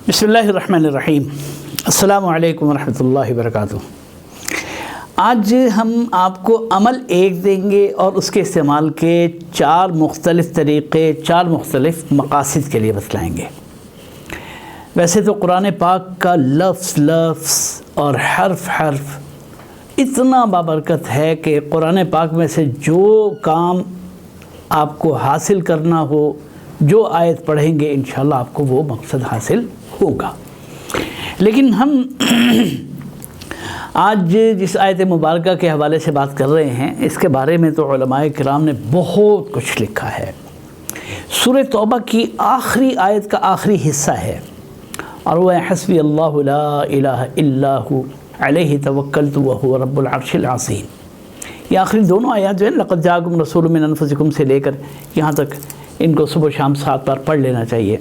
बिस्मिल्लाहिर्रहमानिर्रहीम। अस्सलामु अलैकुम वरहमतुल्लाहि वबरकातुहू। आज हम आपको अमल एक देंगे और उसके इस्तेमाल के चार मुख्तलिफ़ तरीक़े, चार मुख्तलिफ़ मक़ासिद के लिए बतलाएँगे। वैसे तो कुरान पाक का लफ्ज़ लफ्ज़ और हर्फ हर्फ इतना बाबरकत है कि कुरान पाक में से जो काम आपको हासिल करना हो, जो आयत पढ़ेंगे इंशाअल्लाह आपको वो मकसद हासिल होगा। लेकिन हम आज जिस आयत मुबारका के हवाले से बात कर रहे हैं, इसके बारे में तो उलमाए किराम ने बहुत कुछ लिखा है। सूरह तौबा की आखिरी आयत का आखिरी हिस्सा है और वह हस्बी अल्लाहु ला इलाहा इल्ला हु अलैहि तवक्कलतु व हुवा रब्बुल अर्शिल अज़ीम। ये आखिरी दोनों आयत जो है लक़द जाअकुम रसूलुम मिन अनफुसिकुम से लेकर यहाँ तक, इनको सुबह शाम 7 बार पढ़ लेना चाहिए।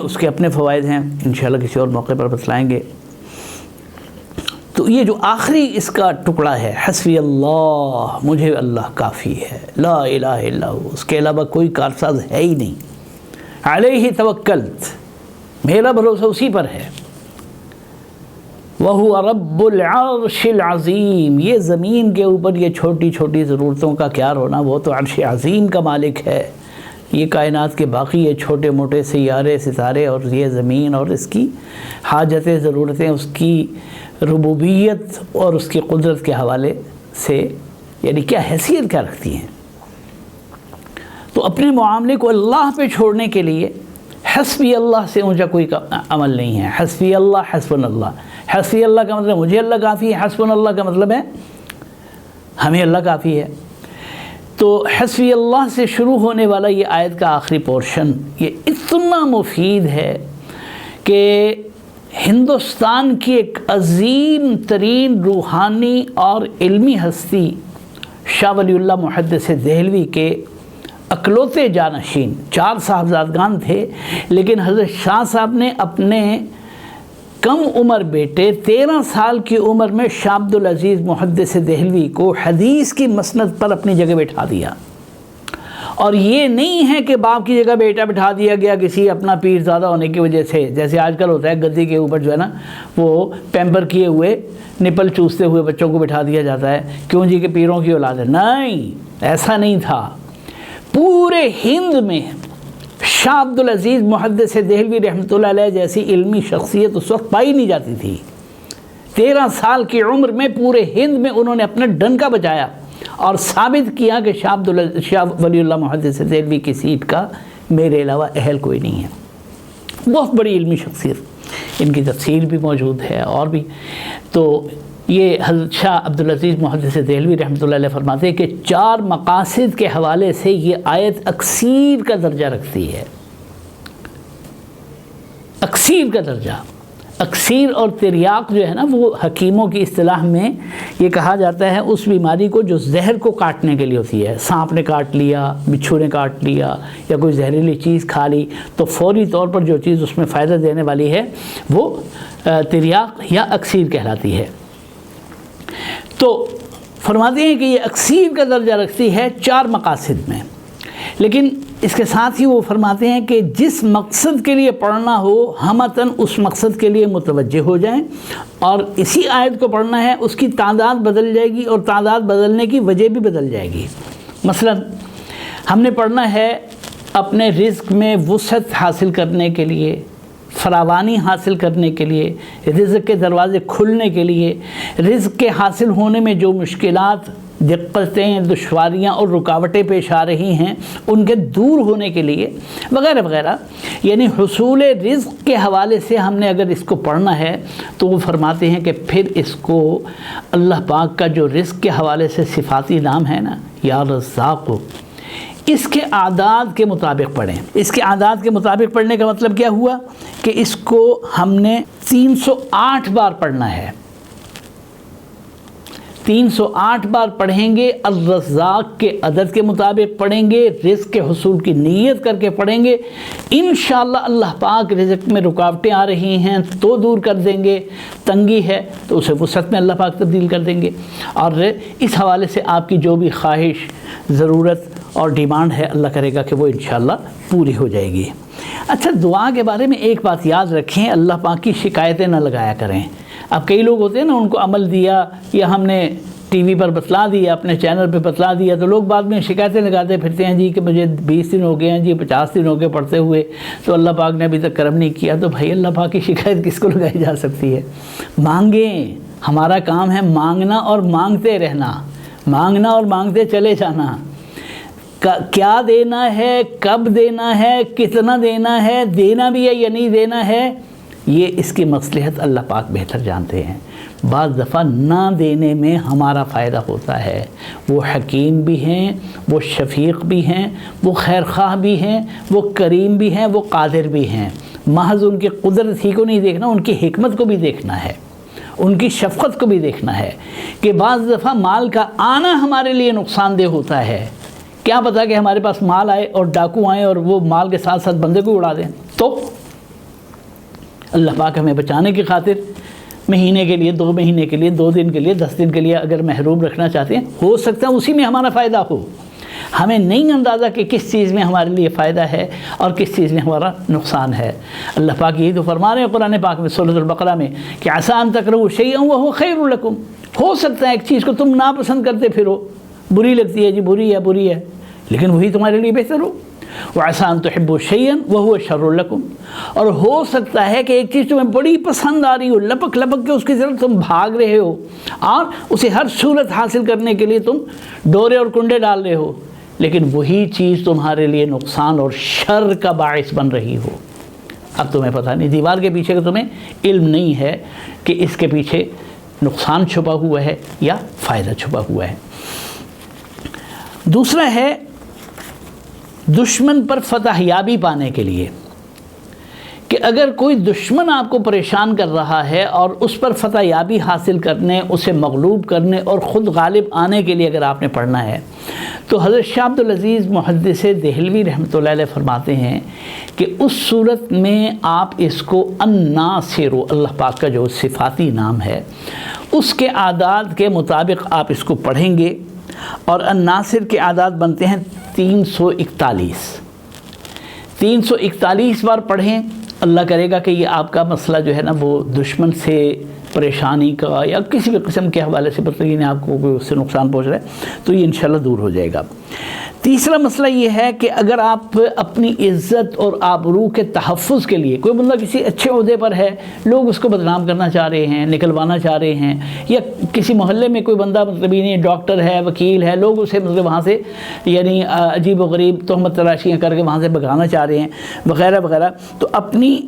उसके अपने फ़वाइद हैं, इंशाअल्लाह किसी और मौके पर बतलाएँगे। तो ये जो आखिरी इसका टुकड़ा है, हस्बी अल्लाह, मुझे अल्लाह काफ़ी है, ला इलाहा इल्ला हु, उसके अलावा कोई कारसाज है ही नहीं, अलैहि तवक्कल्त, मेरा भरोसा उसी पर है, वहुवा रब्बुल अर्शिल अज़ीम, ये ज़मीन के ऊपर ये छोटी छोटी ज़रूरतों का क्या रोना, वो तो अर्श अज़ीम का मालिक है। ये कायनात के बाकी ये छोटे मोटे सैयारे सितारे और ये ज़मीन और इसकी हाजतें ज़रूरतें उसकी रुबूबियत और उसकी कुदरत के हवाले से यानी क्या हैसियत क्या रखती हैं। तो अपने मामले को अल्लाह पे छोड़ने के लिए हस्बी अल्लाह से ऊँचा कोई अमल नहीं है। हस्बी अल्लाह, हस्बन अल्लाह, हस्बी अल्लाह का मतलब मुझे अल्लाह काफ़ी है, हस्बन अल्लाह का मतलब है हमें अल्लाह काफ़ी है। तो हस्बी अल्लाह से शुरू होने वाला ये आयत का आखिरी पोर्शन ये इतना मुफीद है कि हिंदुस्तान की एक अज़ीम तरीन रूहानी और इल्मी हस्ती शाह वलीउल्लाह मुहद्दिस देहलवी के अकलौते जानशीन 4 साहबजादगान थे, लेकिन हज़रत शाह साहब ने अपने कम उम्र बेटे 13 साल की उम्र में शाह अब्दुल अज़ीज़ मुहद्दिस देहलवी को हदीस की मसनद पर अपनी जगह बैठा दिया। और ये नहीं है कि बाप की जगह बेटा बिठा दिया गया किसी अपना पीर ज़्यादा होने की वजह से, जैसे आजकल होता है गद्दी के ऊपर जो है ना वो पैम्पर किए हुए निपल चूसते हुए बच्चों को बिठा दिया जाता है, क्यों जी के पीरों की औलाद है। नहीं, ऐसा नहीं था। पूरे हिंद में शाह अब्दुल अज़ीज़ मुहद्दिस देहलवी रहमतुल्लाह अलैह जैसी इल्मी शख्सियत उस वक्त पाई नहीं जाती थी। 13 साल की उम्र में पूरे हिंद में उन्होंने अपना डंका बजाया और साबित किया कि शाह वलीउल्लाह मुहद्दिस देहलवी की सीट का मेरे अलावा अहल कोई नहीं है। बहुत बड़ी इल्मी शख्सियत, इनकी तफसीर भी मौजूद है और भी। तो ये हज़रत शाह अब्दुल अज़ीज़ मुहद्दिस देहलवी रहमतुल्लाह अलैह फरमाते हैं कि 4 मक़ासिद के हवाले से ये आयत अक्सीर का दर्जा रखती है। अक्सीर का दर्जा, अक्सीर और तिर्याक जो है ना वो हकीमों की इस्तिलाह में ये कहा जाता है उस बीमारी को जो जहर को काटने के लिए होती है। सांप ने काट लिया, बिच्छू ने काट लिया या कोई जहरीली चीज़ खा ली तो फ़ौरी तौर पर जो चीज़ उसमें फ़ायदा देने वाली है वो तिर्याक या अक्सीर कहलाती है। तो फरमाते हैं कि ये अक्सीर का दर्जा रखती है 4 मक़ासिद में। लेकिन इसके साथ ही वो फरमाते हैं कि जिस मकसद के लिए पढ़ना हो हमतन उस मकसद के लिए मुतवज्जे हो जाएं और इसी आयत को पढ़ना है, उसकी तादाद बदल जाएगी और तादाद बदलने की वजह भी बदल जाएगी। मसलन हमने पढ़ना है अपने रिज़्क़ में वुसअत हासिल करने के लिए, फरावानी हासिल करने के लिए, रिज़्क़ के दरवाज़े खुलने के लिए, रिज़्क़ के हासिल होने में जो मुश्किलात, दिक्कतें, दुश्वारियाँ और रुकावटें पेश आ रही हैं उनके दूर होने के लिए वगैरह वगैरह। यानी हुसूल रिज़्क़ के हवाले से हमने अगर इसको पढ़ना है तो वो फरमाते हैं कि फिर इसको अल्लाह पाक का जो रिज़्क़ के हवाले से सिफ़ाती नाम है ना, या रज़्ज़ाक़, इसके आदाद के मुताबिक पढ़ें। इसके आदाद के मुताबिक पढ़ने का मतलब क्या हुआ कि इसको हमने 308 बार पढ़ना है। 308 بار پڑھیں گے، الرزاق کے عدد کے مطابق پڑھیں گے، رزق کے حصول کی نیت کر کے پڑھیں گے، انشاءاللہ اللہ پاک رزق میں رکاوٹیں آ رہی ہیں تو دور کر دیں گے، تنگی ہے تو اسے وسعت میں اللہ پاک تبدیل کر دیں گے، اور اس حوالے سے آپ کی جو بھی خواہش، ضرورت اور ڈیمانڈ ہے اللہ کرے گا کہ وہ انشاءاللہ پوری ہو جائے گی۔ اچھا، دعا کے بارے میں ایک بات یاد رکھیں، اللہ پاک کی شکایتیں نہ لگایا کریں۔ اب کئی لوگ ہوتے ہیں نا، ان کو عمل دیا یا ہم نے ٹی وی پر بتلا دیا، اپنے چینل پہ بتلا دیا، تو لوگ بعد میں شکایتیں لگاتے پھرتے ہیں جی کہ مجھے 20 دن ہو گئے ہیں جی، 50 دن ہو گئے پڑھتے ہوئے، تو اللہ پاک نے ابھی تک کرم نہیں کیا۔ تو بھائی اللہ پاک کی شکایت کس کو لگائی جا سکتی ہے؟ مانگیں، ہمارا کام ہے مانگنا اور مانگتے رہنا، مانگنا اور مانگتے چلے جانا۔ کیا دینا ہے، کب دینا ہے، کتنا دینا ہے، دینا بھی ہے یا نہیں دینا ہے، یہ اس کی مصلحت اللہ پاک بہتر جانتے ہیں۔ بعض دفعہ نہ دینے میں ہمارا فائدہ ہوتا ہے۔ وہ حکیم بھی ہیں، وہ شفیق بھی ہیں، وہ خیر خواہ بھی ہیں، وہ کریم بھی ہیں، وہ قادر بھی ہیں۔ محض ان کی قدرت ہی کو نہیں دیکھنا، ان کی حکمت کو بھی دیکھنا ہے، ان کی شفقت کو بھی دیکھنا ہے کہ بعض دفعہ مال کا آنا ہمارے لیے نقصان دہ ہوتا ہے۔ کیا پتہ کہ ہمارے پاس مال آئے اور ڈاکو آئیں اور وہ مال کے ساتھ ساتھ بندے کو اڑا دیں، تو اللہ پاک ہمیں بچانے کی خاطر مہینے کے لیے، 2 مہینے کے لیے، 2 دن کے لیے، 10 دن کے لیے اگر محروم رکھنا چاہتے ہیں، ہو سکتا ہے اسی میں ہمارا فائدہ ہو۔ ہمیں نہیں اندازہ کہ کس چیز میں ہمارے لیے فائدہ ہے اور کس چیز میں ہمارا نقصان ہے۔ اللہ پاک یہی تو فرما رہے ہیں قرآن پاک میں سورۃ البقرہ میں کہ عسیٰ ان تکرہوا شیئا وہو خیر لکم، ہو سکتا ہے ایک چیز کو تم ناپسند کرتے پھرو، بری لگتی ہے جی، بری ہے، لیکن وہی تمہارے لیے بہتر ہو۔ وعسیٰ ان تحبوا شیئا وہو شر لکم، اور ہو سکتا ہے کہ ایک چیز تمہیں بڑی پسند آ رہی ہو، لپک کے اس کی طرف تم بھاگ رہے ہو اور اسے ہر صورت حاصل کرنے کے لیے تم ڈورے اور کنڈے ڈال رہے ہو، لیکن وہی چیز تمہارے لیے نقصان اور شر کا باعث بن رہی ہو۔ اب تمہیں پتہ نہیں، دیوار کے پیچھے کا تمہیں علم نہیں ہے کہ اس کے پیچھے نقصان چھپا ہوا ہے یا فائدہ چھپا ہوا ہے۔ دوسرا ہے دشمن پر فتح یابی پانے کے لیے، کہ اگر کوئی دشمن آپ کو پریشان کر رہا ہے اور اس پر فتح یابی حاصل کرنے، اسے مغلوب کرنے اور خود غالب آنے کے لیے اگر آپ نے پڑھنا ہے، تو حضرت شاہ عبدالعزیز محدث دہلوی رحمۃ اللہ علیہ فرماتے ہیں کہ اس صورت میں آپ اس کو الناصر، اللہ پاک کا جو صفاتی نام ہے اس کے اعداد کے مطابق آپ اس کو پڑھیں گے، اور الناصر کے اعداد بنتے ہیں 341۔ 341 بار پڑھیں، اللہ کرے گا کہ یہ آپ کا مسئلہ جو ہے نا وہ دشمن سے پریشانی کا یا کسی بھی قسم کے حوالے سے بتائیے آپ کو کوئی اس سے نقصان پہنچ رہا ہے تو یہ انشاءاللہ دور ہو جائے گا۔ تیسرا مسئلہ یہ ہے کہ اگر آپ اپنی عزت اور آبرو کے تحفظ کے لیے، کوئی بندہ کسی اچھے عہدے پر ہے، لوگ اس کو بدنام کرنا چاہ رہے ہیں، نکلوانا چاہ رہے ہیں، یا کسی محلے میں کوئی بندہ مطلب نہیں ڈاکٹر ہے، وکیل ہے، لوگ اسے مطلب وہاں سے یعنی عجیب و غریب تہمت تراشیاں کر کے وہاں سے بھگانا چاہ رہے ہیں وغیرہ وغیرہ، تو اپنی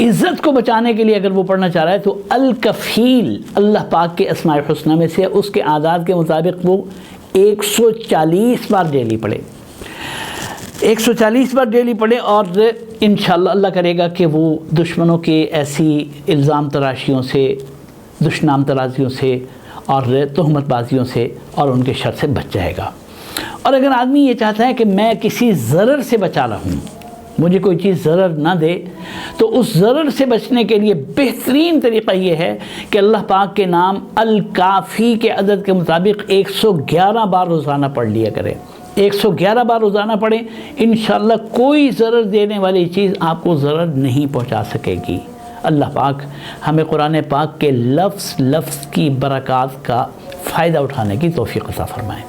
عزت کو بچانے کے لیے اگر وہ پڑھنا چاہ رہا ہے تو الکفیل اللہ پاک کے اسماء الحسنہ میں سے اس کے اعداد کے مطابق وہ 140 بار ڈیلی پڑھے، 140 بار ڈیلی پڑھے، اور انشاءاللہ اللہ کرے گا کہ وہ دشمنوں کے ایسی الزام تراشیوں سے، دشنام ترازیوں سے اور تہمت بازیوں سے اور ان کے شر سے بچ جائے گا۔ اور اگر آدمی یہ چاہتا ہے کہ میں کسی ضرر سے بچا رہوں، مجھے کوئی چیز ضرر نہ دے، تو اس ضرر سے بچنے کے لیے بہترین طریقہ یہ ہے کہ اللہ پاک کے نام الکافی کے عدد کے مطابق 111 بار روزانہ پڑھ لیا کرے۔ 111 بار روزانہ پڑھیں، انشاءاللہ کوئی ضرر دینے والی چیز آپ کو ضرر نہیں پہنچا سکے گی۔ اللہ پاک ہمیں قرآن پاک کے لفظ کی برکات کا فائدہ اٹھانے کی توفیق عطا فرمائے۔